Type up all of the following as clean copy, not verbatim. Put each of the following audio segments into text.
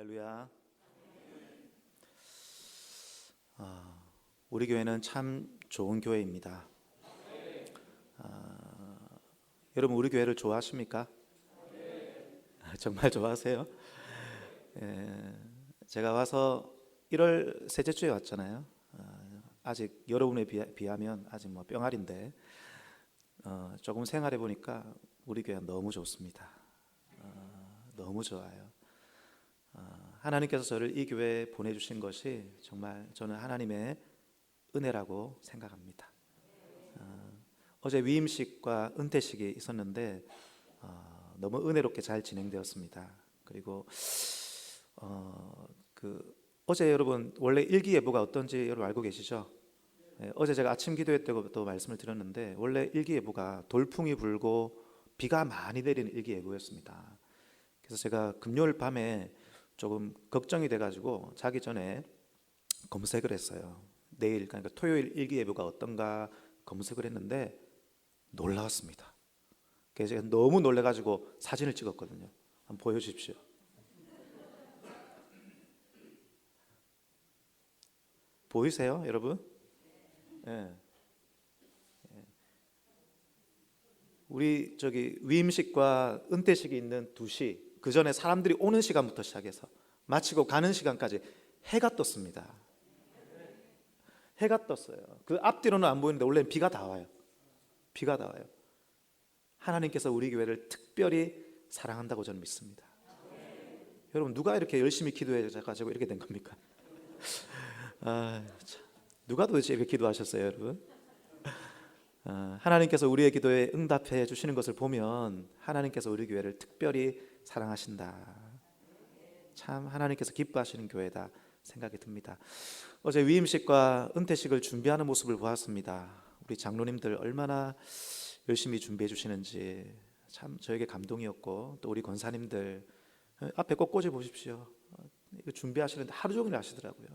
할렐루야. 우리 교회는 참 좋은 교회입니다. 여러분 우리 교회를 좋아하십니까? 정말 좋아하세요? 제가 와서 1월 셋째 주에 왔잖아요. 아직 여러분에 비하면 아직 뭐 뿅알인데 조금 생활해 보니까 우리 교회가 너무 좋습니다. 너무 좋아요. 하나님께서 저를 이 교회에 보내주신 것이 정말 저는 하나님의 은혜라고 생각합니다. 어제 위임식과 은퇴식이 있었는데 너무 은혜롭게 잘 진행되었습니다. 그리고 어제 여러분 원래 일기예보가 어떤지 여러분 알고 계시죠? 어제 제가 아침 기도회 때부터 말씀을 드렸는데 원래 일기예보가 돌풍이 불고 비가 많이 내리는 일기예보였습니다. 그래서 제가 금요일 밤에 조금 걱정이 돼가지고 자기 전에 검색을 했어요. 내일 그러니까 토요일 일기예보가 어떤가 검색을 했는데 놀라웠습니다. 그래서 제가 너무 놀래가지고 사진을 찍었거든요. 한번 보여주십시오. 보이세요, 여러분? 예. 우리 저기 위임식과 은퇴식이 있는 2시 그 전에 사람들이 오는 시간부터 시작해서 마치고 가는 시간까지 해가 떴습니다. 해가 떴어요. 그 앞뒤로는 안 보이는데 원래는 비가 다 와요. 비가 다 와요. 하나님께서 우리 교회를 특별히 사랑한다고 저는 믿습니다. 여러분 누가 이렇게 열심히 기도해가지고 이렇게 된 겁니까? 누가 도대체 이렇게 기도하셨어요, 여러분? 하나님께서 우리의 기도에 응답해 주시는 것을 보면 하나님께서 우리 교회를 특별히 사랑하신다. 참 하나님께서 기뻐하시는 교회다 생각이 듭니다. 어제 위임식과 은퇴식을 준비하는 모습을 보았습니다. 우리 장로님들 얼마나 열심히 준비해 주시는지 참 저에게 감동이었고, 또 우리 권사님들 앞에 꽃꽂이 보십시오. 이거 준비하시는데 하루 종일 하시더라고요.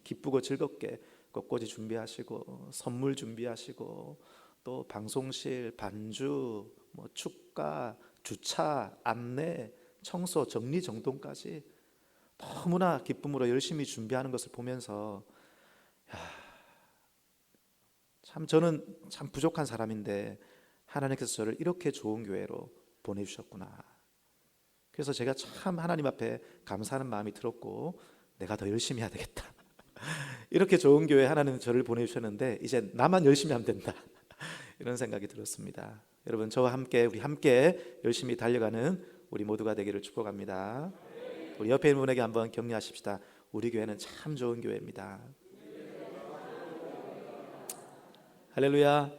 기쁘고 즐겁게 꽃꽂이 준비하시고 선물 준비하시고 또 방송실, 반주, 뭐 축가, 주차, 안내, 청소, 정리정돈까지 너무나 기쁨으로 열심히 준비하는 것을 보면서 참 저는 참 부족한 사람인데 하나님께서 저를 이렇게 좋은 교회로 보내주셨구나. 그래서 제가 참 하나님 앞에 감사하는 마음이 들었고 내가 더 열심히 해야 되겠다. 이렇게 좋은 교회 하나님 저를 보내주셨는데 이제 나만 열심히 하면 된다. 이런 생각이 들었습니다. 여러분 저와 함께 우리 함께 열심히 달려가는 우리 모두가 되기를 축복합니다. 우리 옆에 있는 분에게 한번 격려하십시다. 우리 교회는 참 좋은 교회입니다. 할렐루야,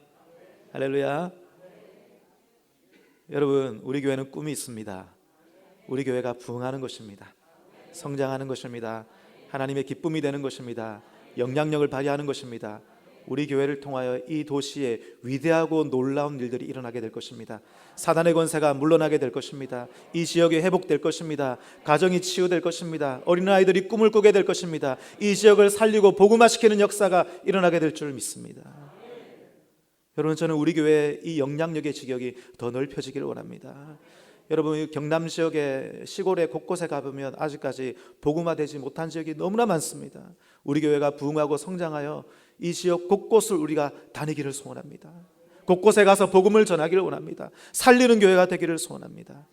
할렐루야. 여러분 우리 교회는 꿈이 있습니다. 우리 교회가 부흥하는 것입니다. 성장하는 것입니다. 하나님의 기쁨이 되는 것입니다. 영향력을 발휘하는 것입니다. 우리 교회를 통하여 이 도시에 위대하고 놀라운 일들이 일어나게 될 것입니다. 사단의 권세가 물러나게 될 것입니다. 이 지역이 회복될 것입니다. 가정이 치유될 것입니다. 어린아이들이 꿈을 꾸게 될 것입니다. 이 지역을 살리고 복음화시키는 역사가 일어나게 될 줄 믿습니다. 여러분 저는 우리 교회의 이 영향력의 지역이 더 넓혀지기를 원합니다. 여러분 경남 지역의 시골의 곳곳에 가보면 아직까지 복음화되지 못한 지역이 너무나 많습니다. 우리 교회가 부흥하고 성장하여 이 지역 곳곳을 우리가 다니기를 소원합니다. 곳곳에 가서 복음을 전하기를 원합니다. 살리는 교회가 되기를 소원합니다.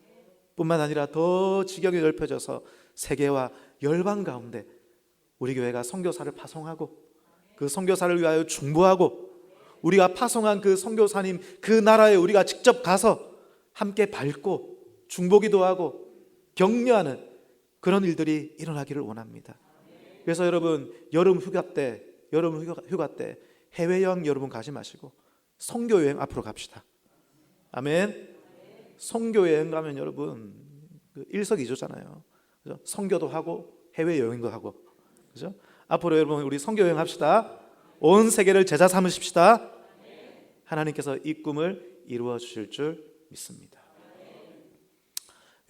뿐만 아니라 더 지경이 넓혀져서 세계와 열방 가운데 우리 교회가 선교사를 파송하고 그 선교사를 위하여 중보하고 우리가 파송한 그 선교사님 그 나라에 우리가 직접 가서 함께 밟고 중보기도 하고 격려하는 그런 일들이 일어나기를 원합니다. 그래서 여러분 여름 휴가 때 해외여행 여러분 가지 마시고 선교여행 앞으로 갑시다. 아멘. 선교여행 가면 여러분 일석이조잖아요. 그죠? 선교도 하고 해외여행도 하고, 그죠? 앞으로 여러분 우리 선교여행 합시다. 온 세계를 제자 삼으십시다. 하나님께서 이 꿈을 이루어 주실 줄 믿습니다.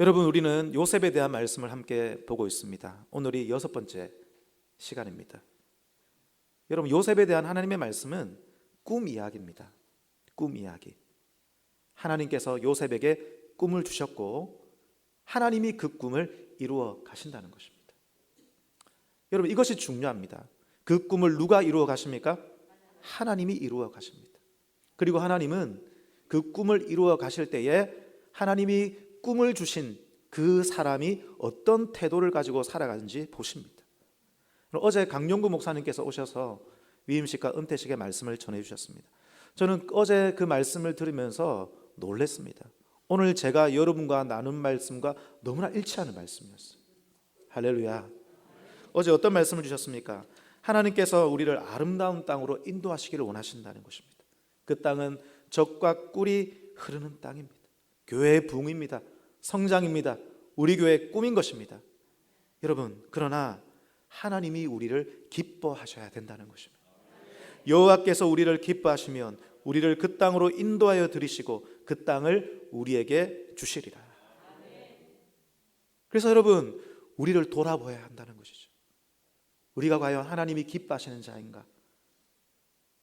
여러분 우리는 요셉에 대한 말씀을 함께 보고 있습니다. 오늘이 6번째 시간입니다. 여러분 요셉에 대한 하나님의 말씀은 꿈 이야기입니다. 꿈 이야기. 하나님께서 요셉에게 꿈을 주셨고 하나님이 그 꿈을 이루어 가신다는 것입니다. 여러분, 이것이 중요합니다. 그 꿈을 누가 이루어 가십니까? 하나님이 이루어 가십니다. 그리고 하나님은 그 꿈을 이루어 가실 때에 하나님이 꿈을 주신 그 사람이 어떤 태도를 가지고 살아가는지 보십니다. 어제 강용구 목사님께서 오셔서 위임식과 은퇴식의 말씀을 전해 주셨습니다. 저는 어제 그 말씀을 들으면서 놀랐습니다. 오늘 제가 여러분과 나눈 말씀과 너무나 일치하는 말씀이었어요. 할렐루야. 어제 어떤 말씀을 주셨습니까? 하나님께서 우리를 아름다운 땅으로 인도하시기를 원하신다는 것입니다. 그 땅은 젖과 꿀이 흐르는 땅입니다. 교회의 부흥입니다. 성장입니다. 우리 교회의 꿈인 것입니다. 여러분, 그러나 하나님이 우리를 기뻐하셔야 된다는 것입니다. 여호와께서 우리를 기뻐하시면 우리를 그 땅으로 인도하여 들이시고 그 땅을 우리에게 주시리라. 그래서 여러분, 우리를 돌아보아야 한다는 것이죠. 우리가 과연 하나님이 기뻐하시는 자인가?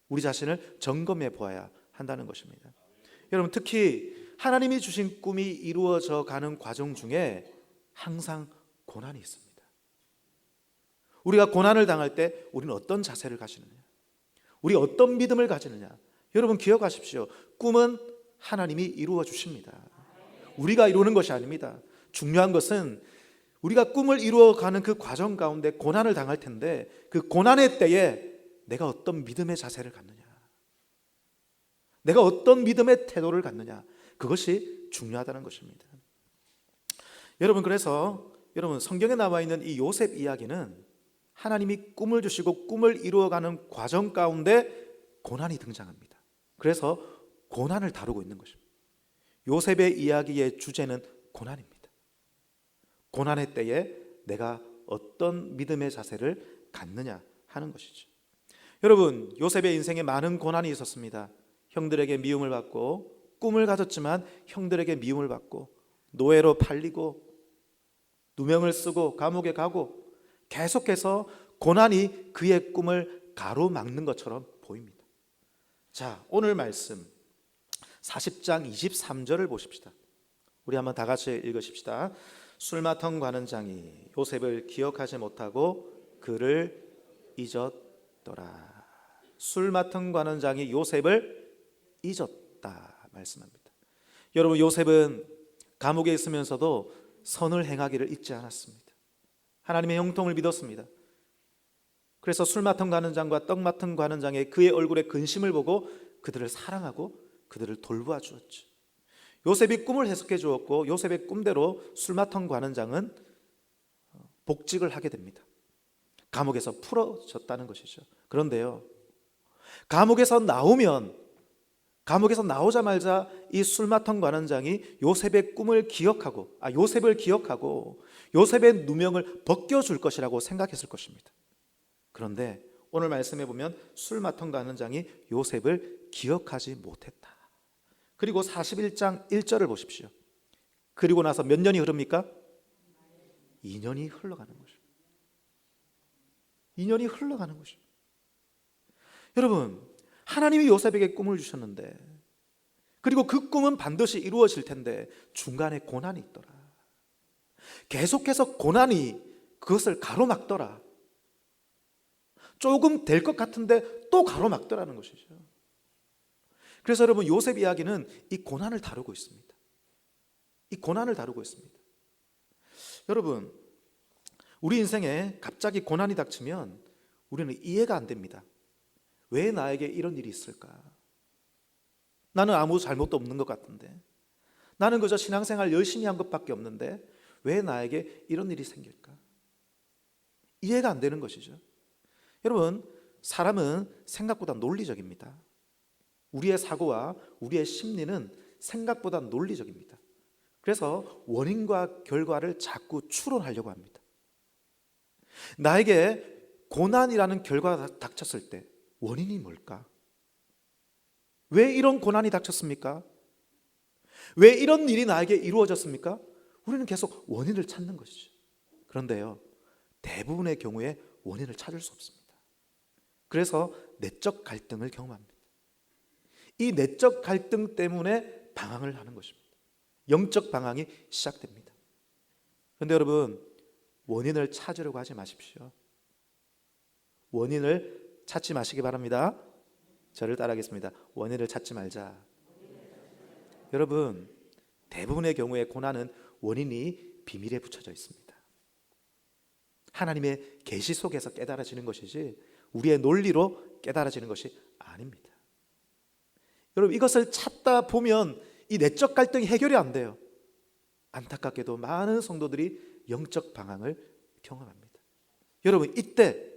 우리 자신을 점검해 보아야 한다는 것입니다. 여러분, 특히 하나님이 주신 꿈이 이루어져 가는 과정 중에 항상 고난이 있습니다. 우리가 고난을 당할 때 우리는 어떤 자세를 가지느냐? 우리 어떤 믿음을 가지느냐? 여러분, 기억하십시오. 꿈은 하나님이 이루어 주십니다. 우리가 이루는 것이 아닙니다. 중요한 것은 우리가 꿈을 이루어가는 그 과정 가운데 고난을 당할 텐데 그 고난의 때에 내가 어떤 믿음의 자세를 갖느냐, 내가 어떤 믿음의 태도를 갖느냐, 그것이 중요하다는 것입니다. 여러분, 그래서 여러분, 성경에 나와 있는 이 요셉 이야기는 하나님이 꿈을 주시고 꿈을 이루어가는 과정 가운데 고난이 등장합니다. 그래서 고난을 다루고 있는 것입니다. 요셉의 이야기의 주제는 고난입니다. 고난의 때에 내가 어떤 믿음의 자세를 갖느냐 하는 것이죠. 여러분, 요셉의 인생에 많은 고난이 있었습니다. 형들에게 미움을 받고, 꿈을 가졌지만 형들에게 미움을 받고, 노예로 팔리고, 누명을 쓰고 감옥에 가고, 계속해서 고난이 그의 꿈을 가로막는 것처럼 보입니다. 자, 오늘 말씀 40장 23절을 보십시다. 우리 한번 다 같이 읽으십시다. 술마통 관원장이 요셉을 기억하지 못하고 그를 잊었더라. 술마통 관원장이 요셉을 잊었다 말씀합니다. 여러분, 요셉은 감옥에 있으면서도 선을 행하기를 잊지 않았습니다. 하나님의 형통을 믿었습니다. 그래서 술 맡은 관원장과 떡 맡은 관원장의 그의 얼굴에 근심을 보고 그들을 사랑하고 그들을 돌보아 주었죠. 요셉이 꿈을 해석해 주었고 요셉의 꿈대로 술 맡은 관원장은 복직을 하게 됩니다. 감옥에서 풀어졌다는 것이죠. 그런데요, 감옥에서 나오자마자 이 술 맡은 관원장이 요셉의 꿈을 기억하고 요셉을 기억하고 요셉의 누명을 벗겨줄 것이라고 생각했을 것입니다. 그런데 오늘 말씀해 보면 술 맡은 관원장이 요셉을 기억하지 못했다. 그리고 41장 1절을 보십시오. 그리고 나서 몇 년이 흐릅니까? 2년이 흘러가는 것입니다. 2년이 흘러가는 것입니다. 여러분, 하나님이 요셉에게 꿈을 주셨는데, 그리고 그 꿈은 반드시 이루어질 텐데 중간에 고난이 있더라. 계속해서 고난이 그것을 가로막더라. 조금 될 것 같은데 또 가로막더라는 것이죠. 그래서 여러분, 요셉 이야기는 이 고난을 다루고 있습니다. 이 고난을 다루고 있습니다. 여러분, 우리 인생에 갑자기 고난이 닥치면 우리는 이해가 안 됩니다. 왜 나에게 이런 일이 있을까? 나는 아무 잘못도 없는 것 같은데, 나는 그저 신앙생활 열심히 한 것밖에 없는데 왜 나에게 이런 일이 생길까? 이해가 안 되는 것이죠. 여러분, 사람은 생각보다 논리적입니다. 우리의 사고와 우리의 심리는 생각보다 논리적입니다. 그래서 원인과 결과를 자꾸 추론하려고 합니다. 나에게 고난이라는 결과가 닥쳤을 때 원인이 뭘까? 왜 이런 고난이 닥쳤습니까? 왜 이런 일이 나에게 이루어졌습니까? 우리는 계속 원인을 찾는 것이죠. 그런데요, 대부분의 경우에 원인을 찾을 수 없습니다. 그래서 내적 갈등을 경험합니다. 이 내적 갈등 때문에 방황을 하는 것입니다. 영적 방황이 시작됩니다. 그런데 여러분, 원인을 찾으려고 하지 마십시오. 원인을 찾지 마시기 바랍니다. 저를 따라하겠습니다. 원인을 찾지 말자. 여러분, 대부분의 경우에 고난은 원인이 비밀에 붙여져 있습니다. 하나님의 계시 속에서 깨달아지는 것이지 우리의 논리로 깨달아지는 것이 아닙니다. 여러분, 이것을 찾다 보면 이 내적 갈등이 해결이 안 돼요. 안타깝게도 많은 성도들이 영적 방황을 경험합니다. 여러분, 이때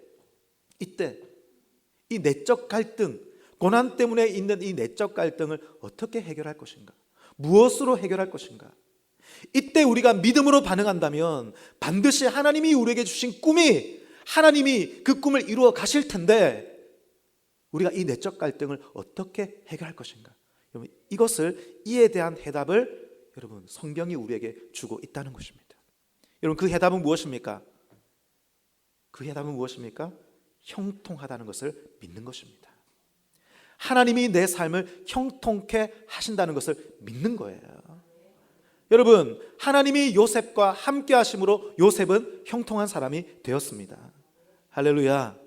이 내적 갈등, 고난 때문에 있는 이 내적 갈등을 어떻게 해결할 것인가? 무엇으로 해결할 것인가? 이때 우리가 믿음으로 반응한다면 반드시 하나님이 우리에게 주신 꿈이, 하나님이 그 꿈을 이루어 가실 텐데 우리가 이 내적 갈등을 어떻게 해결할 것인가? 여러분, 이에 대한 해답을 여러분 성경이 우리에게 주고 있다는 것입니다. 여러분, 그 해답은 무엇입니까? 그 해답은 무엇입니까? 형통하다는 것을 믿는 것입니다. 하나님이 내 삶을 형통케 하신다는 것을 믿는 거예요. 여러분, 하나님이 요셉과 함께 하심으로 요셉은 형통한 사람이 되었습니다. 할렐루야.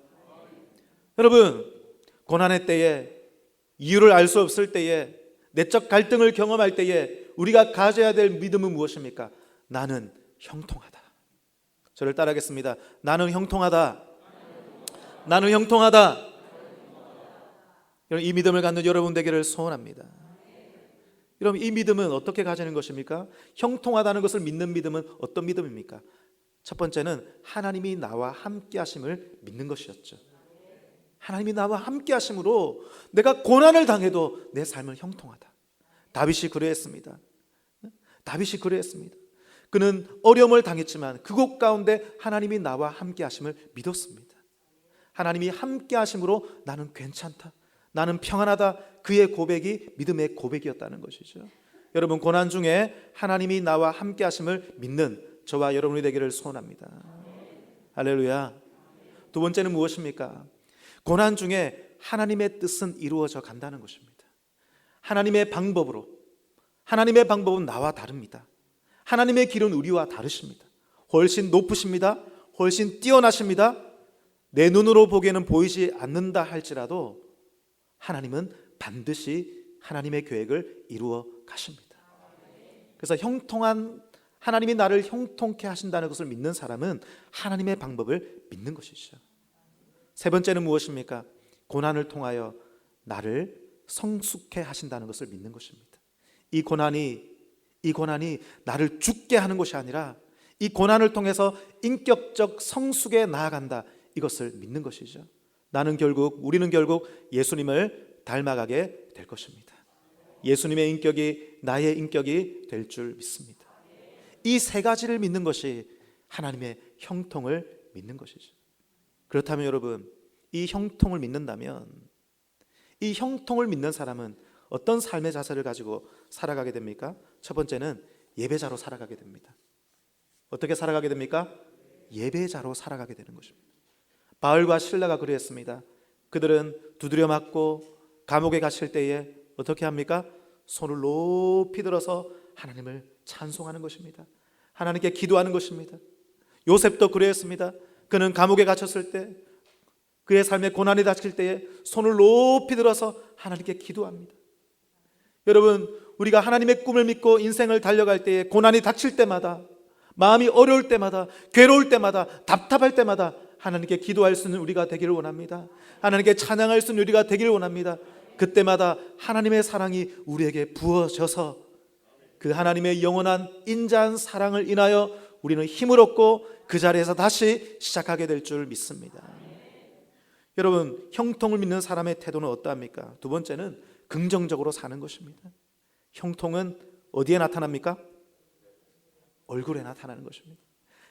여러분, 고난의 때에, 이유를 알 수 없을 때에, 내적 갈등을 경험할 때에 우리가 가져야 될 믿음은 무엇입니까? 나는 형통하다. 저를 따라하겠습니다. 나는 형통하다. 나는 형통하다. 이 믿음을 갖는 여러분 되기를 소원합니다. 여러분, 이 믿음은 어떻게 가지는 것입니까? 형통하다는 것을 믿는 믿음은 어떤 믿음입니까? 첫 번째는 하나님이 나와 함께 하심을 믿는 것이었죠. 하나님이 나와 함께 하심으로 내가 고난을 당해도 내 삶은 형통하다. 다윗이 그러했습니다. 다윗이 그러했습니다. 그는 어려움을 당했지만 그곳 가운데 하나님이 나와 함께 하심을 믿었습니다. 하나님이 함께 하심으로 나는 괜찮다, 나는 평안하다. 그의 고백이 믿음의 고백이었다는 것이죠. 여러분, 고난 중에 하나님이 나와 함께 하심을 믿는 저와 여러분이 되기를 소원합니다. 할렐루야. 두 번째는 무엇입니까? 고난 중에 하나님의 뜻은 이루어져 간다는 것입니다. 하나님의 방법으로, 하나님의 방법은 나와 다릅니다. 하나님의 길은 우리와 다르십니다. 훨씬 높으십니다. 훨씬 뛰어나십니다. 내 눈으로 보기에는 보이지 않는다 할지라도 하나님은 반드시 하나님의 계획을 이루어 가십니다. 그래서 하나님이 나를 형통케 하신다는 것을 믿는 사람은 하나님의 방법을 믿는 것이죠. 세 번째는 무엇입니까? 고난을 통하여 나를 성숙해 하신다는 것을 믿는 것입니다. 이 고난이 나를 죽게 하는 것이 아니라 이 고난을 통해서 인격적 성숙에 나아간다, 이것을 믿는 것이죠. 우리는 결국 예수님을 닮아가게 될 것입니다. 예수님의 인격이 나의 인격이 될 줄 믿습니다. 이 세 가지를 믿는 것이 하나님의 형통을 믿는 것이죠. 그렇다면 여러분, 이 형통을 믿는다면, 이 형통을 믿는 사람은 어떤 삶의 자세를 가지고 살아가게 됩니까? 첫 번째는 예배자로 살아가게 됩니다. 어떻게 살아가게 됩니까? 예배자로 살아가게 되는 것입니다. 바울과 실라가 그랬습니다. 그들은 두드려 맞고 감옥에 갇힐 때에 어떻게 합니까? 손을 높이 들어서 하나님을 찬송하는 것입니다. 하나님께 기도하는 것입니다. 요셉도 그랬습니다. 그는 감옥에 갇혔을 때, 그의 삶에 고난이 닥칠 때에 손을 높이 들어서 하나님께 기도합니다. 여러분, 우리가 하나님의 꿈을 믿고 인생을 달려갈 때에 고난이 닥칠 때마다, 마음이 어려울 때마다, 괴로울 때마다, 답답할 때마다 하나님께 기도할 수 있는 우리가 되기를 원합니다. 하나님께 찬양할 수 있는 우리가 되기를 원합니다. 그때마다 하나님의 사랑이 우리에게 부어져서 그 하나님의 영원한 인자한 사랑을 인하여 우리는 힘을 얻고 그 자리에서 다시 시작하게 될 줄 믿습니다. 여러분, 형통을 믿는 사람의 태도는 어떠합니까? 두 번째는 긍정적으로 사는 것입니다. 형통은 어디에 나타납니까? 얼굴에 나타나는 것입니다.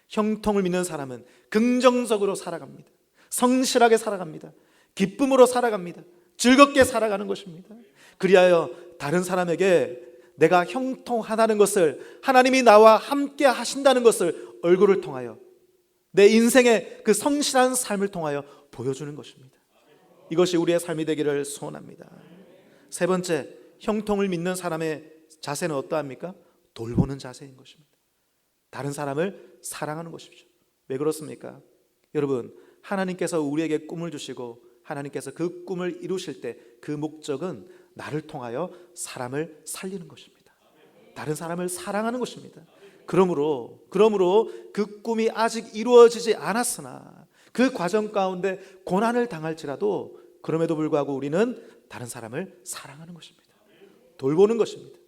형통을 믿는 사람은 긍정적으로 살아갑니다. 성실하게 살아갑니다. 기쁨으로 살아갑니다. 즐겁게 살아가는 것입니다. 그리하여 다른 사람에게 내가 형통하다는 것을, 하나님이 나와 함께 하신다는 것을 얼굴을 통하여, 내 인생의 그 성실한 삶을 통하여 보여주는 것입니다. 이것이 우리의 삶이 되기를 소원합니다. 세 번째, 형통을 믿는 사람의 자세는 어떠합니까? 돌보는 자세인 것입니다. 다른 사람을 사랑하는 것이죠. 왜 그렇습니까? 여러분, 하나님께서 우리에게 꿈을 주시고 하나님께서 그 꿈을 이루실 때 그 목적은 나를 통하여 사람을 살리는 것입니다. 다른 사람을 사랑하는 것입니다. 그러므로 그 꿈이 아직 이루어지지 않았으나 그 과정 가운데 고난을 당할지라도 그럼에도 불구하고 우리는 다른 사람을 사랑하는 것입니다. 돌보는 것입니다.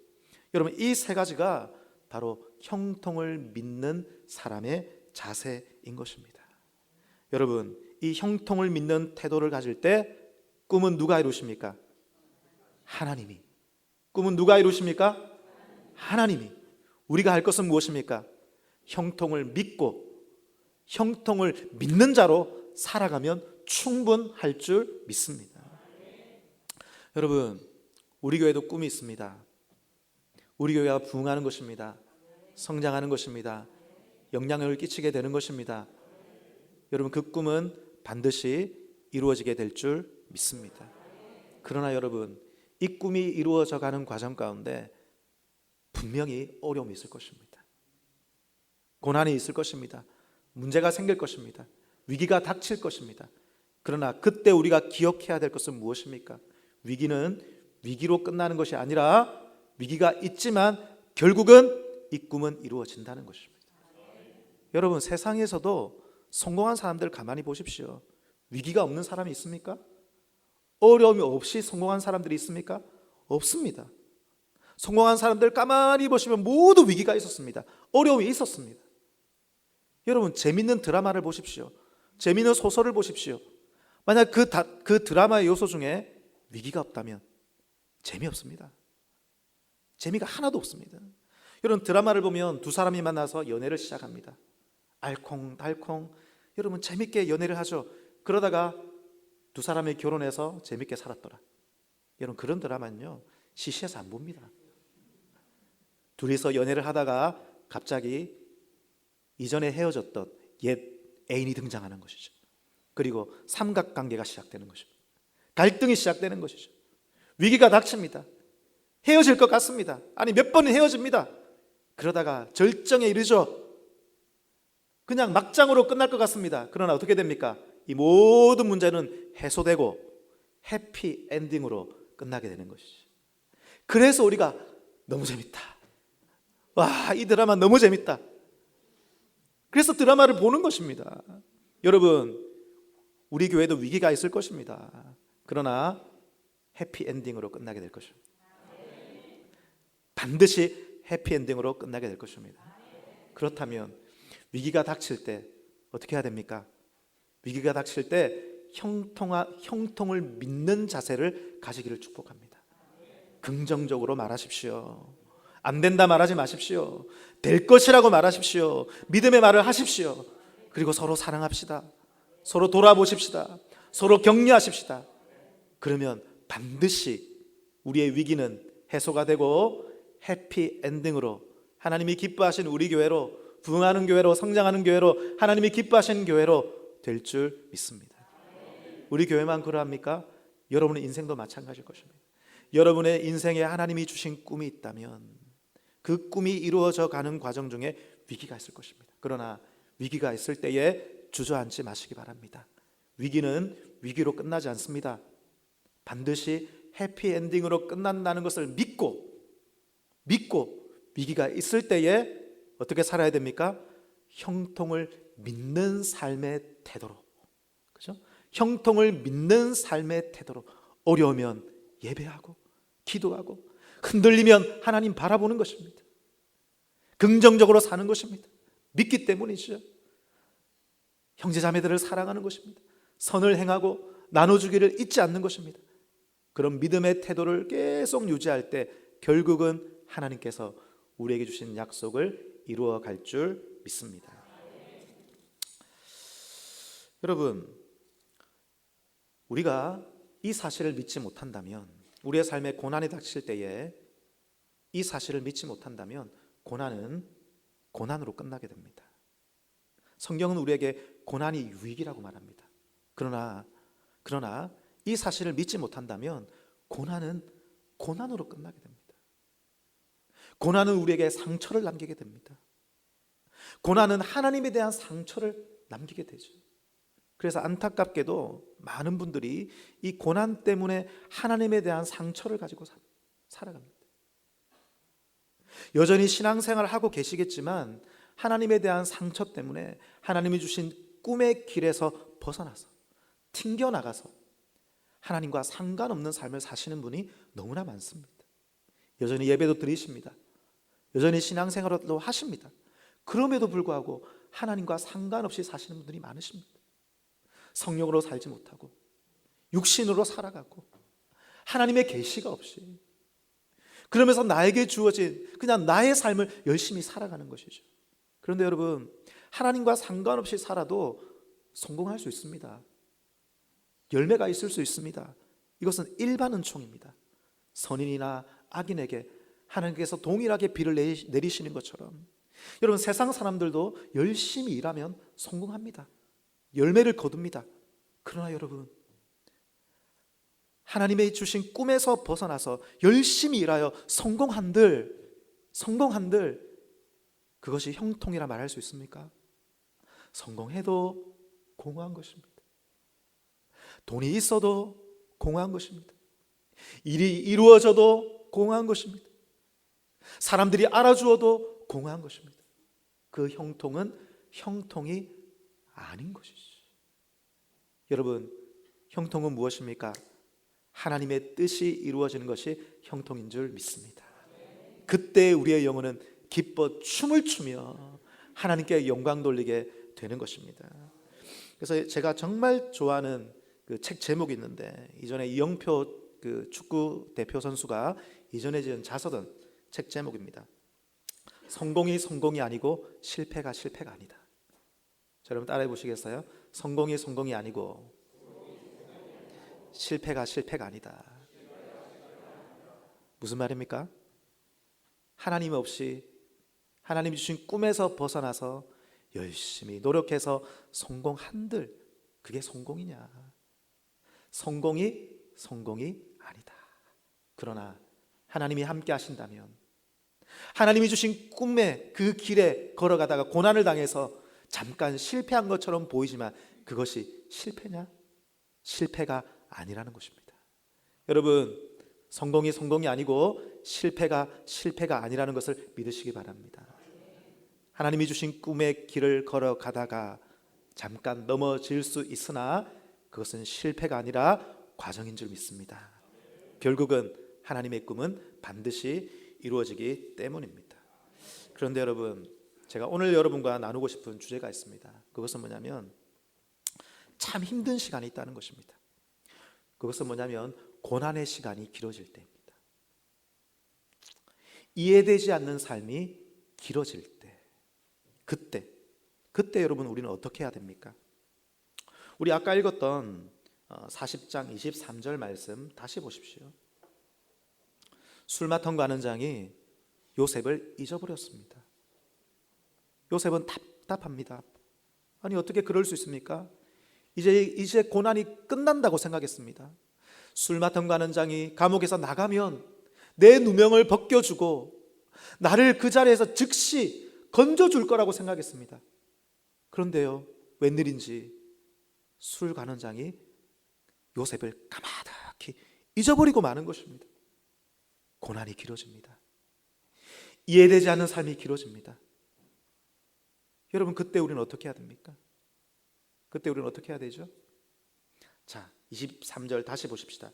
여러분, 이 세 가지가 바로 형통을 믿는 사람의 자세인 것입니다. 여러분, 이 형통을 믿는 태도를 가질 때 꿈은 누가 이루십니까? 하나님이. 꿈은 누가 이루십니까? 하나님이. 우리가 할 것은 무엇입니까? 형통을 믿고 형통을 믿는 자로 살아가면 충분할 줄 믿습니다. 여러분, 우리 교회도 꿈이 있습니다. 우리 교회가 부흥하는 것입니다. 성장하는 것입니다. 영향력을 끼치게 되는 것입니다. 여러분, 그 꿈은 반드시 이루어지게 될 줄 믿습니다. 그러나 여러분, 이 꿈이 이루어져 가는 과정 가운데 분명히 어려움이 있을 것입니다. 고난이 있을 것입니다. 문제가 생길 것입니다. 위기가 닥칠 것입니다. 그러나 그때 우리가 기억해야 될 것은 무엇입니까? 위기는 위기로 끝나는 것이 아니라 위기가 있지만 결국은 이 꿈은 이루어진다는 것입니다. 여러분, 세상에서도 성공한 사람들 가만히 보십시오. 위기가 없는 사람이 있습니까? 어려움이 없이 성공한 사람들이 있습니까? 없습니다. 성공한 사람들 가만히 보시면 모두 위기가 있었습니다. 어려움이 있었습니다. 여러분, 재밌는 드라마를 보십시오. 재밌는 소설을 보십시오. 만약 그 드라마의 요소 중에 위기가 없다면 재미없습니다. 재미가 하나도 없습니다. 여러분, 드라마를 보면 두 사람이 만나서 연애를 시작합니다. 알콩달콩. 여러분, 재밌게 연애를 하죠. 그러다가 두 사람이 결혼해서 재밌게 살았더라. 여러분, 그런 드라마는요, 시시해서 안 봅니다. 둘이서 연애를 하다가 갑자기 이전에 헤어졌던 옛 애인이 등장하는 것이죠. 그리고 삼각관계가 시작되는 것입니다. 갈등이 시작되는 것이죠. 위기가 닥칩니다. 헤어질 것 같습니다. 아니, 몇 번은 헤어집니다. 그러다가 절정에 이르죠. 그냥 막장으로 끝날 것 같습니다. 그러나 어떻게 됩니까? 이 모든 문제는 해소되고 해피 엔딩으로 끝나게 되는 것이죠. 그래서 우리가 너무 재밌다. 와, 이 드라마 너무 재밌다. 그래서 드라마를 보는 것입니다. 여러분, 우리 교회도 위기가 있을 것입니다. 그러나 해피 엔딩으로 끝나게 될 것입니다. 반드시 해피 엔딩으로 끝나게 될 것입니다. 그렇다면 위기가 닥칠 때 어떻게 해야 됩니까? 위기가 닥칠 때 형통을 믿는 자세를 가지기를 축복합니다. 긍정적으로 말하십시오. 안 된다 말하지 마십시오. 될 것이라고 말하십시오. 믿음의 말을 하십시오. 그리고 서로 사랑합시다. 서로 돌아보십시다. 서로 격려하십시다. 그러면 반드시 우리의 위기는 해소가 되고 해피 엔딩으로 하나님이 기뻐하신 우리 교회로, 부흥하는 교회로, 성장하는 교회로, 하나님이 기뻐하시는 교회로 될 줄 믿습니다. 우리 교회만 그러합니까? 여러분의 인생도 마찬가지일 것입니다. 여러분의 인생에 하나님이 주신 꿈이 있다면 그 꿈이 이루어져 가는 과정 중에 위기가 있을 것입니다. 그러나 위기가 있을 때에 주저앉지 마시기 바랍니다. 위기는 위기로 끝나지 않습니다. 반드시 해피엔딩으로 끝난다는 것을 믿고 위기가 있을 때에 어떻게 살아야 됩니까? 형통을 믿는 삶의 태도로, 그죠? 형통을 믿는 삶의 태도로. 어려우면 예배하고 기도하고 흔들리면 하나님 바라보는 것입니다. 긍정적으로 사는 것입니다. 믿기 때문이죠. 형제자매들을 사랑하는 것입니다. 선을 행하고 나눠주기를 잊지 않는 것입니다. 그런 믿음의 태도를 계속 유지할 때 결국은 하나님께서 우리에게 주신 약속을 이루어 갈 줄 믿습니다. 여러분, 우리가 이 사실을 믿지 못한다면, 우리의 삶에 고난이 닥칠 때에 이 사실을 믿지 못한다면 고난은 고난으로 끝나게 됩니다. 성경은 우리에게 고난이 유익이라고 말합니다. 그러나 이 사실을 믿지 못한다면 고난은 고난으로 끝나게 됩니다. 고난은 우리에게 상처를 남기게 됩니다. 고난은 하나님에 대한 상처를 남기게 되죠. 그래서 안타깝게도 많은 분들이 이 고난 때문에 하나님에 대한 상처를 가지고 살아갑니다. 여전히 신앙생활을 하고 계시겠지만 하나님에 대한 상처 때문에 하나님이 주신 꿈의 길에서 벗어나서 튕겨나가서 하나님과 상관없는 삶을 사시는 분이 너무나 많습니다. 여전히 예배도 드리십니다. 여전히 신앙생활도 하십니다. 그럼에도 불구하고 하나님과 상관없이 사시는 분들이 많으십니다. 성령으로 살지 못하고 육신으로 살아가고 하나님의 계시가 없이, 그러면서 나에게 주어진 그냥 나의 삶을 열심히 살아가는 것이죠. 그런데 여러분, 하나님과 상관없이 살아도 성공할 수 있습니다. 열매가 있을 수 있습니다. 이것은 일반 은총입니다. 선인이나 악인에게 하나님께서 동일하게 비를 내리시는 것처럼 여러분, 세상 사람들도 열심히 일하면 성공합니다. 열매를 거둡니다. 그러나 여러분, 하나님의 주신 꿈에서 벗어나서 열심히 일하여 성공한들 그것이 형통이라 말할 수 있습니까? 성공해도 공허한 것입니다. 돈이 있어도 공허한 것입니다. 일이 이루어져도 공허한 것입니다. 사람들이 알아주어도 공허한 것입니다. 그 형통은 형통이 아닌 것이죠. 여러분, 형통은 무엇입니까? 하나님의 뜻이 이루어지는 것이 형통인 줄 믿습니다. 그때 우리의 영혼은 기뻐 춤을 추며 하나님께 영광 돌리게 되는 것입니다. 그래서 제가 정말 좋아하는 그 책 제목이 있는데, 이전에 이영표 그 축구 대표 선수가 이전에 지은 자서전 책 제목입니다. 성공이 성공이 아니고 실패가 실패가 아니다. 자, 여러분 따라해 보시겠어요? 성공이 성공이 아니고 실패가 실패가 아니다. 무슨 말입니까? 하나님 없이, 하나님이 주신 꿈에서 벗어나서 열심히 노력해서 성공한들 그게 성공이냐? 성공이 아니다. 그러나 하나님이 함께 하신다면, 하나님이 주신 꿈의 그 길에 걸어가다가 고난을 당해서 잠깐 실패한 것처럼 보이지만 그것이 실패냐? 실패가 아니라는 것입니다. 여러분, 성공이 성공이 아니고 실패가 실패가 아니라는 것을 믿으시기 바랍니다. 하나님이 주신 꿈의 길을 걸어가다가 잠깐 넘어질 수 있으나 그것은 실패가 아니라 과정인 줄 믿습니다. 결국은 하나님의 꿈은 반드시 이루어지기 때문입니다. 그런데 여러분, 제가 오늘 여러분과 나누고 싶은 주제가 있습니다. 그것은 뭐냐면 참 힘든 시간이 있다는 것입니다. 그것은 뭐냐면 고난의 시간이 길어질 때입니다. 이해되지 않는 삶이 길어질 때, 그때 여러분, 우리는 어떻게 해야 됩니까? 우리 아까 읽었던 40장 23절 말씀 다시 보십시오. 술마통 가는 장이 요셉을 잊어버렸습니다. 요셉은 답답합니다. 아니, 어떻게 그럴 수 있습니까? 이제 고난이 끝난다고 생각했습니다. 술마통 가는 장이 감옥에서 나가면 내 누명을 벗겨주고 나를 그 자리에서 즉시 건져줄 거라고 생각했습니다. 그런데요, 웬일인지 술 가는 장이 요셉을 까마득히 잊어버리고 마는 것입니다. 고난이 길어집니다. 이해되지 않는 삶이 길어집니다. 여러분, 그때 우리는 어떻게 해야 됩니까? 그때 우리는 어떻게 해야 되죠? 자, 23절 다시 보십시다.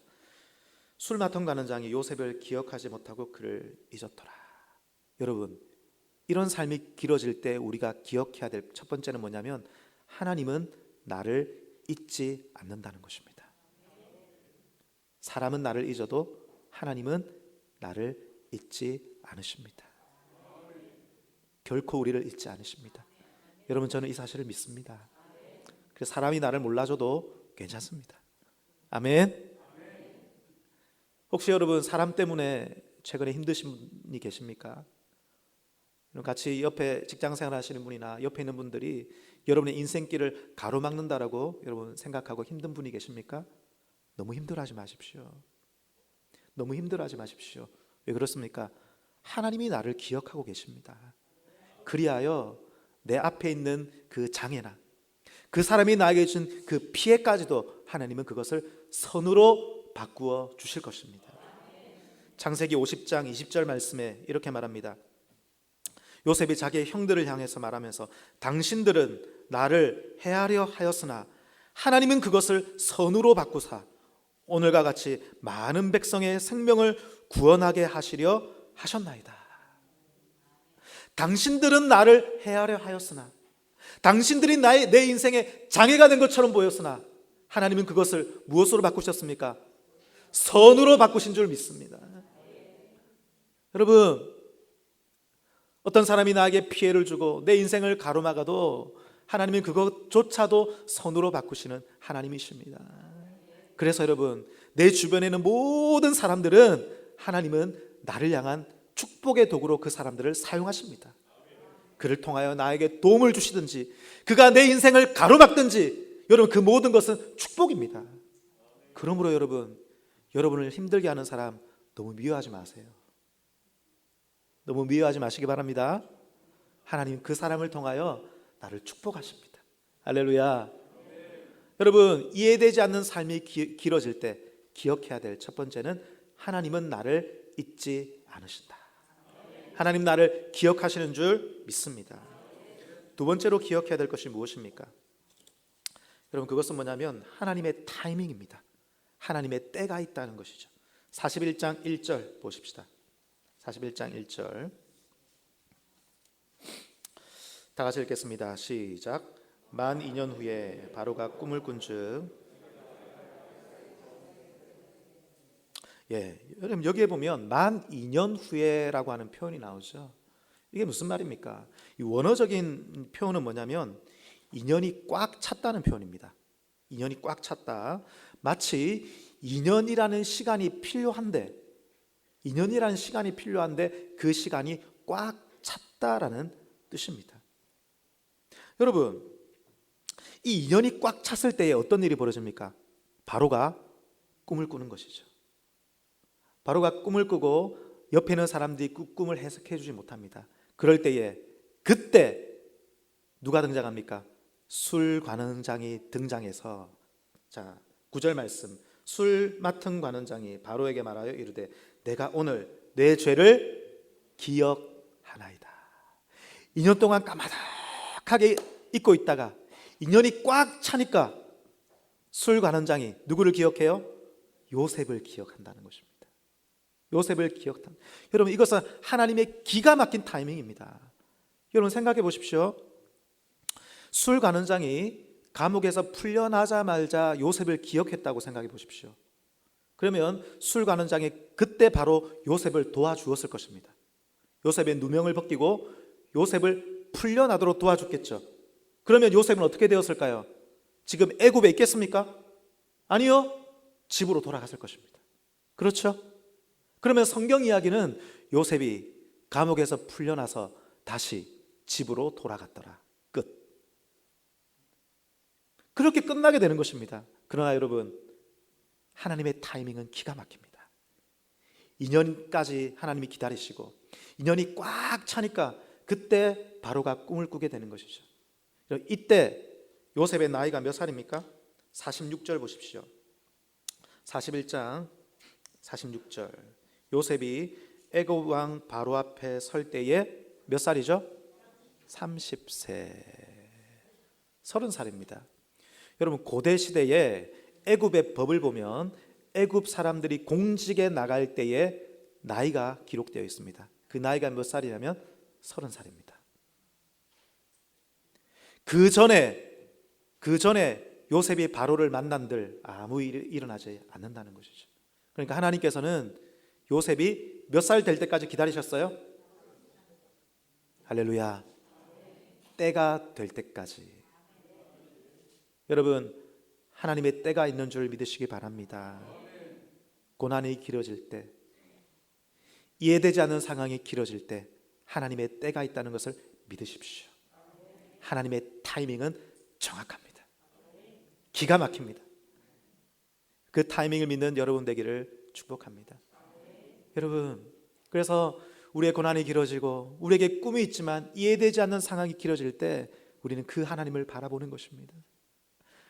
술마통 가는 장이 요셉을 기억하지 못하고 그를 잊었더라. 여러분, 이런 삶이 길어질 때 우리가 기억해야 될 첫 번째는 뭐냐면 하나님은 나를 잊지 않는다는 것입니다. 사람은 나를 잊어도 하나님은 나를 잊지 않으십니다. 결코 우리를 잊지 않으십니다. 여러분, 저는 이 사실을 믿습니다. 그래서 사람이 나를 몰라줘도 괜찮습니다. 아멘. 혹시 여러분, 사람 때문에 최근에 힘드신 분이 계십니까? 같이 옆에 직장생활 하시는 분이나 옆에 있는 분들이 여러분의 인생길을 가로막는다라고 여러분 생각하고 힘든 분이 계십니까? 너무 힘들어하지 마십시오. 너무 힘들어하지 마십시오. 왜 그렇습니까? 하나님이 나를 기억하고 계십니다. 그리하여 내 앞에 있는 그 장애나 그 사람이 나에게 준 그 피해까지도 하나님은 그것을 선으로 바꾸어 주실 것입니다. 창세기 50장 20절 말씀에 이렇게 말합니다. 요셉이 자기의 형들을 향해서 말하면서 당신들은 나를 해하려 하였으나 하나님은 그것을 선으로 바꾸사 오늘과 같이 많은 백성의 생명을 구원하게 하시려 하셨나이다. 당신들은 나를 해하려 하였으나, 당신들이 내 인생에 장애가 된 것처럼 보였으나 하나님은 그것을 무엇으로 바꾸셨습니까? 선으로 바꾸신 줄 믿습니다. 여러분, 어떤 사람이 나에게 피해를 주고 내 인생을 가로막아도 하나님은 그것조차도 선으로 바꾸시는 하나님이십니다. 그래서 여러분, 내 주변에 있는 모든 사람들은 하나님은 나를 향한 축복의 도구로 그 사람들을 사용하십니다. 그를 통하여 나에게 도움을 주시든지 그가 내 인생을 가로막든지 여러분, 그 모든 것은 축복입니다. 그러므로 여러분, 여러분을 힘들게 하는 사람 너무 미워하지 마세요. 너무 미워하지 마시기 바랍니다. 하나님 그 사람을 통하여 나를 축복하십니다. 할렐루야. 여러분, 이해되지 않는 삶이 길어질 때 기억해야 될 첫 번째는 하나님은 나를 잊지 않으신다. 하나님 나를 기억하시는 줄 믿습니다. 두 번째로 기억해야 될 것이 무엇입니까? 여러분, 그것은 뭐냐면 하나님의 타이밍입니다. 하나님의 때가 있다는 것이죠. 41장 1절 보십시다. 41장 1절 다 같이 읽겠습니다. 시작. 만 2년 후에 바로가 꿈을 꾼즉, 여러분 여기에 보면 만 2년 후에라고 하는 표현이 나오죠. 이게 무슨 말입니까? 이 원어적인 표현은 뭐냐면 인연이 꽉 찼다는 표현입니다. 인연이 꽉 찼다. 마치 2년이라는 시간이 필요한데, 2년이라는 시간이 필요한데 그 시간이 꽉 찼다라는 뜻입니다. 여러분, 이 2년이 꽉 찼을 때에 어떤 일이 벌어집니까? 바로가 꿈을 꾸는 것이죠. 바로가 꿈을 꾸고 옆에 있는 사람들이 그 꿈을 해석해 주지 못합니다. 그럴 때에 그때 누가 등장합니까? 술 관원장이 등장해서, 자 9절 말씀, 술 맡은 관원장이 바로에게 말하여 이르되 내가 오늘 내 죄를 기억하나이다. 2년 동안 까마득하게 잊고 있다가 2년이 꽉 차니까 술 관원장이 누구를 기억해요? 요셉을 기억한다는 것입니다. 요셉을 기억한다. 여러분, 이것은 하나님의 기가 막힌 타이밍입니다. 여러분 생각해 보십시오. 술 관원장이 감옥에서 풀려나자마자 요셉을 기억했다고 생각해 보십시오. 그러면 술 관원장이 그때 바로 요셉을 도와주었을 것입니다. 요셉의 누명을 벗기고 요셉을 풀려나도록 도와줬겠죠. 그러면 요셉은 어떻게 되었을까요? 지금 애굽에 있겠습니까? 아니요, 집으로 돌아갔을 것입니다. 그렇죠? 그러면 성경 이야기는 요셉이 감옥에서 풀려나서 다시 집으로 돌아갔더라. 끝. 그렇게 끝나게 되는 것입니다. 그러나 여러분, 하나님의 타이밍은 기가 막힙니다. 2년까지 하나님이 기다리시고 2년이 꽉 차니까 그때 바로가 꿈을 꾸게 되는 것이죠. 이때 요셉의 나이가 몇 살입니까? 46절 보십시오. 41장 46절. 요셉이 애굽 왕 바로 앞에 설 때에 몇 살이죠? 30세. 30살입니다. 여러분, 고대 시대에 애굽의 법을 보면 애굽 사람들이 공직에 나갈 때에 나이가 기록되어 있습니다. 그 나이가 몇 살이냐면 30살입니다. 그 전에 요셉이 바로를 만난들 아무 일이 일어나지 않는다는 것이죠. 그러니까 하나님께서는 요셉이 몇 살 될 때까지 기다리셨어요? 할렐루야. 때가 될 때까지. 여러분, 하나님의 때가 있는 줄 믿으시기 바랍니다. 고난이 길어질 때, 이해되지 않는 상황이 길어질 때 하나님의 때가 있다는 것을 믿으십시오. 하나님의 타이밍은 정확합니다. 기가 막힙니다. 그 타이밍을 믿는 여러분 되기를 축복합니다. 여러분, 그래서 우리의 고난이 길어지고 우리에게 꿈이 있지만 이해되지 않는 상황이 길어질 때 우리는 그 하나님을 바라보는 것입니다.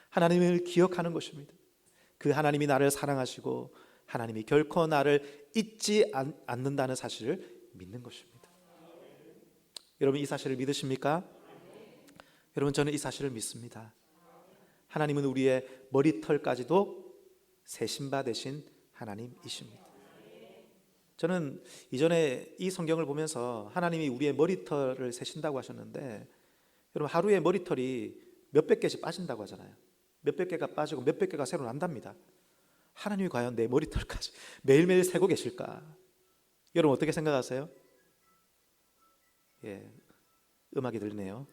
하나님을 기억하는 것입니다. 그 하나님이 나를 사랑하시고 하나님이 결코 나를 잊지 않는다는 사실을 믿는 것입니다. 여러분, 이 사실을 믿으십니까? 여러분, 저는 이 사실을 믿습니다. 하나님은 우리의 머리털까지도 세신 바 되신 하나님이십니다. 저는 이전에 이 성경을 보면서 하나님이 우리의 머리털을 세신다고 하셨는데, 여러분, 하루에 머리털이 몇백 개씩 빠진다고 하잖아요. 몇백 개가 빠지고 몇백 개가 새로 난답니다. 하나님이 과연 내 머리털까지 매일매일 세고 계실까? 여러분, 어떻게 생각하세요? 음악이 들리네요.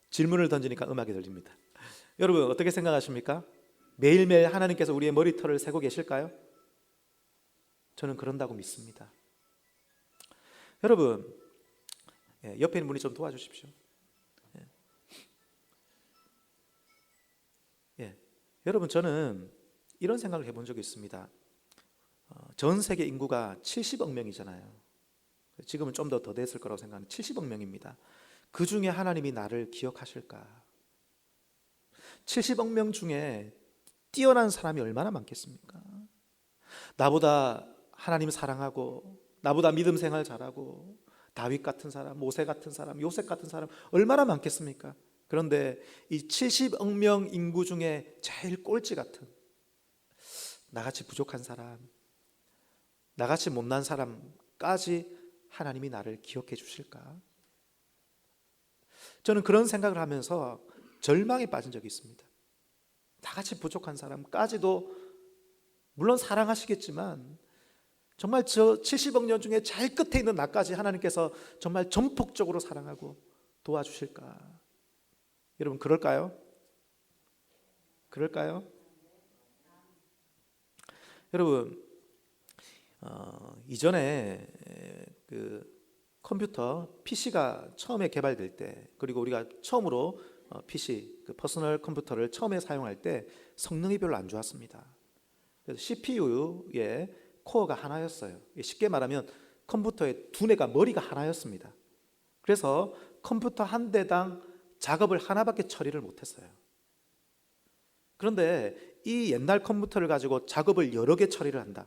질문을 던지니까 음악이 들립니다. 여러분, 어떻게 생각하십니까? 매일매일 하나님께서 우리의 머리털을 세고 계실까요? 저는 그런다고 믿습니다. 여러분, 옆에 있는 분이 좀 도와주십시오. 여러분, 저는 이런 생각을 해본 적이 있습니다. 전 세계 인구가 70억 명이잖아요. 지금은 좀 더 됐을 거라고 생각하는 70억 명입니다. 그 중에 하나님이 나를 기억하실까? 70억 명 중에 뛰어난 사람이 얼마나 많겠습니까? 나보다 하나님 사랑하고 나보다 믿음 생활 잘하고 다윗 같은 사람, 모세 같은 사람, 요셉 같은 사람 얼마나 많겠습니까? 그런데 이 70억 명 인구 중에 제일 꼴찌 같은, 나같이 부족한 사람, 나같이 못난 사람까지 하나님이 나를 기억해 주실까? 저는 그런 생각을 하면서 절망에 빠진 적이 있습니다. 나같이 부족한 사람까지도 물론 사랑하시겠지만 정말 저 70억 년 중에 제일 끝에 있는 나까지 하나님께서 정말 전폭적으로 사랑하고 도와주실까? 여러분, 그럴까요? 그럴까요? 여러분, 이전에 그 컴퓨터 PC가 처음에 개발될 때, 그리고 우리가 처음으로 PC, 그 퍼스널 컴퓨터를 처음에 사용할 때 성능이 별로 안 좋았습니다. 그래서 CPU의 코어가 하나였어요. 쉽게 말하면 컴퓨터의 두뇌가, 머리가 하나였습니다. 그래서 컴퓨터 한 대당 작업을 하나밖에 처리를 못했어요. 그런데 이 옛날 컴퓨터를 가지고 작업을 여러 개 처리를 한다.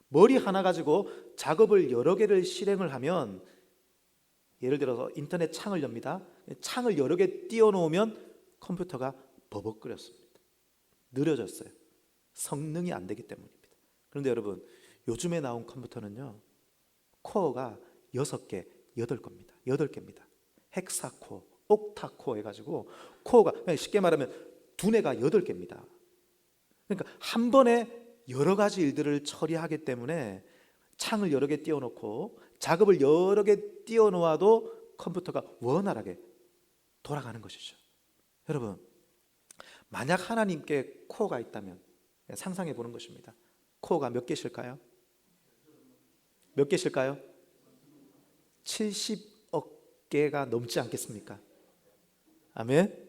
머리 하나 가지고 작업을 여러 개를 실행을 하면, 예를 들어서 인터넷 창을 엽니다. 창을 여러 개 띄워놓으면 컴퓨터가 버벅거렸습니다. 느려졌어요. 성능이 안 되기 때문입니다. 그런데 여러분, 요즘에 나온 컴퓨터는요, 코어가 6개, 8개입니다. 8개입니다. 헥사코어, 옥타코어 해가지고 코어가, 쉽게 말하면 두뇌가 8개입니다. 그러니까 한 번에 여러 가지 일들을 처리하기 때문에 창을 여러 개 띄워놓고 작업을 여러 개 띄워놓아도 컴퓨터가 원활하게 돌아가는 것이죠. 여러분, 만약 하나님께 코어가 있다면 상상해 보는 것입니다. 코어가 몇 개실까요? 몇 개실까요? 70억 개가 넘지 않겠습니까? 아멘.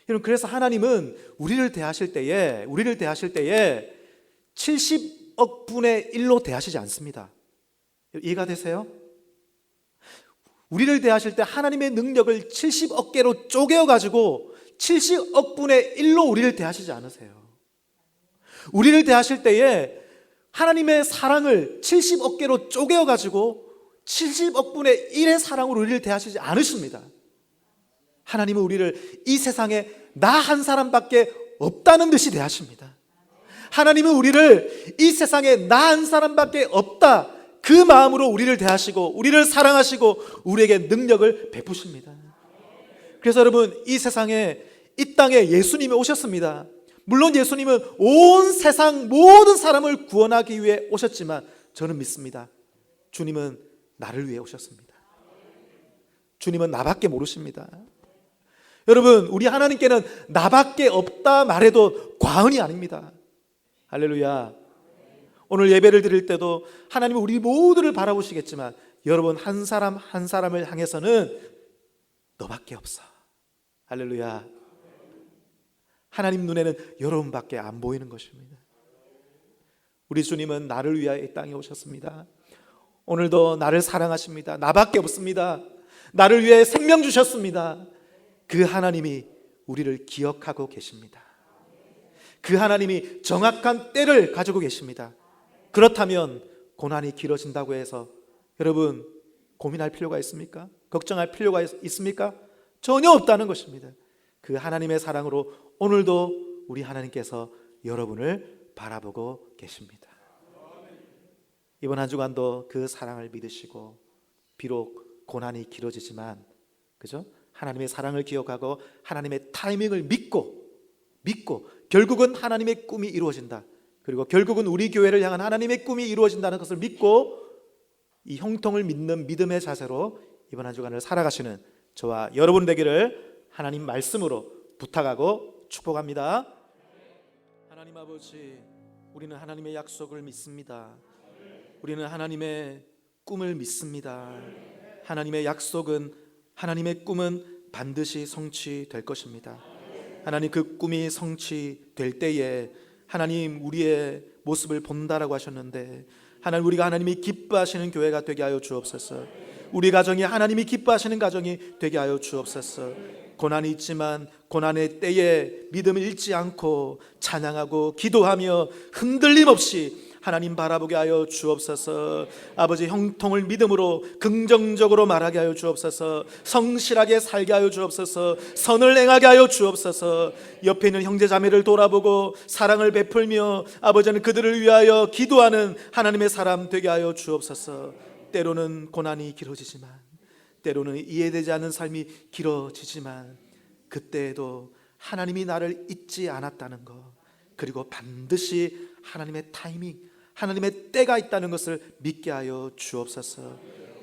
여러분, 그래서 하나님은 우리를 대하실 때에 70억 분의 1로 대하시지 않습니다. 이해가 되세요? 우리를 대하실 때 하나님의 능력을 70억 개로 쪼개어가지고 70억 분의 1로 우리를 대하시지 않으세요. 우리를 대하실 때에 하나님의 사랑을 70억 개로 쪼개어가지고 70억 분의 1의 사랑으로 우리를 대하시지 않으십니다. 하나님은 우리를 이 세상에 나 한 사람밖에 없다는 듯이 대하십니다. 하나님은 우리를 이 세상에 나 한 사람밖에 없다, 그 마음으로 우리를 대하시고 우리를 사랑하시고 우리에게 능력을 베푸십니다. 그래서 여러분, 이 세상에, 이 땅에 예수님이 오셨습니다. 물론 예수님은 온 세상 모든 사람을 구원하기 위해 오셨지만 저는 믿습니다. 주님은 나를 위해 오셨습니다. 주님은 나밖에 모르십니다. 여러분, 우리 하나님께는 나밖에 없다 말해도 과언이 아닙니다. 할렐루야. 오늘 예배를 드릴 때도 하나님은 우리 모두를 바라보시겠지만 여러분 한 사람 한 사람을 향해서는 너밖에 없어. 할렐루야. 하나님 눈에는 여러분밖에 안 보이는 것입니다. 우리 주님은 나를 위하여 이 땅에 오셨습니다. 오늘도 나를 사랑하십니다. 나밖에 없습니다. 나를 위해 생명 주셨습니다. 그 하나님이 우리를 기억하고 계십니다. 그 하나님이 정확한 때를 가지고 계십니다. 그렇다면 고난이 길어진다고 해서 여러분 고민할 필요가 있습니까? 걱정할 필요가 있습니까? 전혀 없다는 것입니다. 그 하나님의 사랑으로 오늘도 우리 하나님께서 여러분을 바라보고 계십니다. 이번 한 주간도 그 사랑을 믿으시고, 비록 고난이 길어지지만, 그죠? 하나님의 사랑을 기억하고 하나님의 타이밍을 믿고 결국은 하나님의 꿈이 이루어진다. 그리고 결국은 우리 교회를 향한 하나님의 꿈이 이루어진다는 것을 믿고 이 형통을 믿는 믿음의 자세로 이번 한 주간을 살아가시는 저와 여러분 되기를 하나님 말씀으로 부탁하고 축복합니다. 하나님 아버지, 우리는 하나님의 약속을 믿습니다. 우리는 하나님의 꿈을 믿습니다. 하나님의 약속은, 하나님의 꿈은 반드시 성취될 것입니다. 하나님, 그 꿈이 성취될 때에 하나님 우리의 모습을 본다라고 하셨는데, 하나님 우리가 하나님이 기뻐하시는 교회가 되게 하여 주옵소서. 우리 가정이 하나님이 기뻐하시는 가정이 되게 하여 주옵소서. 고난이 있지만 고난의 때에 믿음을 잃지 않고 찬양하고 기도하며 흔들림 없이 하나님 바라보게 하여 주옵소서. 아버지, 형통을 믿음으로 긍정적으로 말하게 하여 주옵소서. 성실하게 살게 하여 주옵소서. 선을 행하게 하여 주옵소서. 옆에 있는 형제자매를 돌아보고 사랑을 베풀며 아버지는 그들을 위하여 기도하는 하나님의 사람 되게 하여 주옵소서. 때로는 고난이 길어지지만, 때로는 이해되지 않는 삶이 길어지지만, 그때에도 하나님이 나를 잊지 않았다는 것, 그리고 반드시 하나님의 타이밍, 하나님의 때가 있다는 것을 믿게 하여 주옵소서.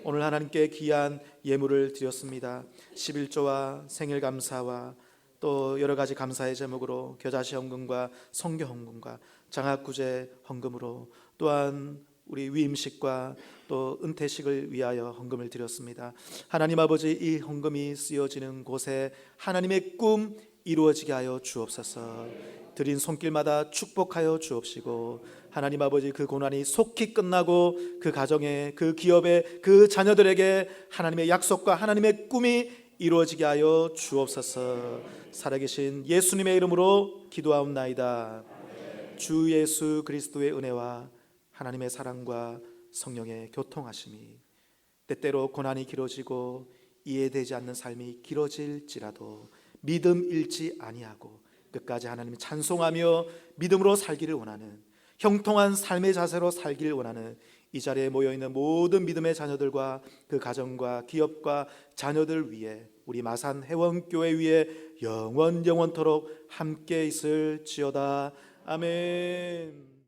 오늘 하나님께 귀한 예물을 드렸습니다. 11조와 생일 감사와 또 여러 가지 감사의 제목으로 겨자씨 헌금과 성교 헌금과 장학구제 헌금으로, 또한 우리 위임식과 또 은퇴식을 위하여 헌금을 드렸습니다. 하나님 아버지, 이 헌금이 쓰여지는 곳에 하나님의 꿈 이루어지게 하여 주옵소서. 드린 손길마다 축복하여 주옵시고, 하나님 아버지, 그 고난이 속히 끝나고 그 가정에, 그 기업에, 그 자녀들에게 하나님의 약속과 하나님의 꿈이 이루어지게 하여 주옵소서. 살아계신 예수님의 이름으로 기도하옵나이다. 주 예수 그리스도의 은혜와 하나님의 사랑과 성령의 교통하심이, 때때로 고난이 길어지고 이해되지 않는 삶이 길어질지라도 믿음 잃지 아니하고 끝까지 하나님을 찬송하며 믿음으로 살기를 원하는, 형통한 삶의 자세로 살기를 원하는 이 자리에 모여있는 모든 믿음의 자녀들과 그 가정과 기업과 자녀들 위해, 우리 마산 회원교회 위에 영원토록 함께 있을지어다. 아멘.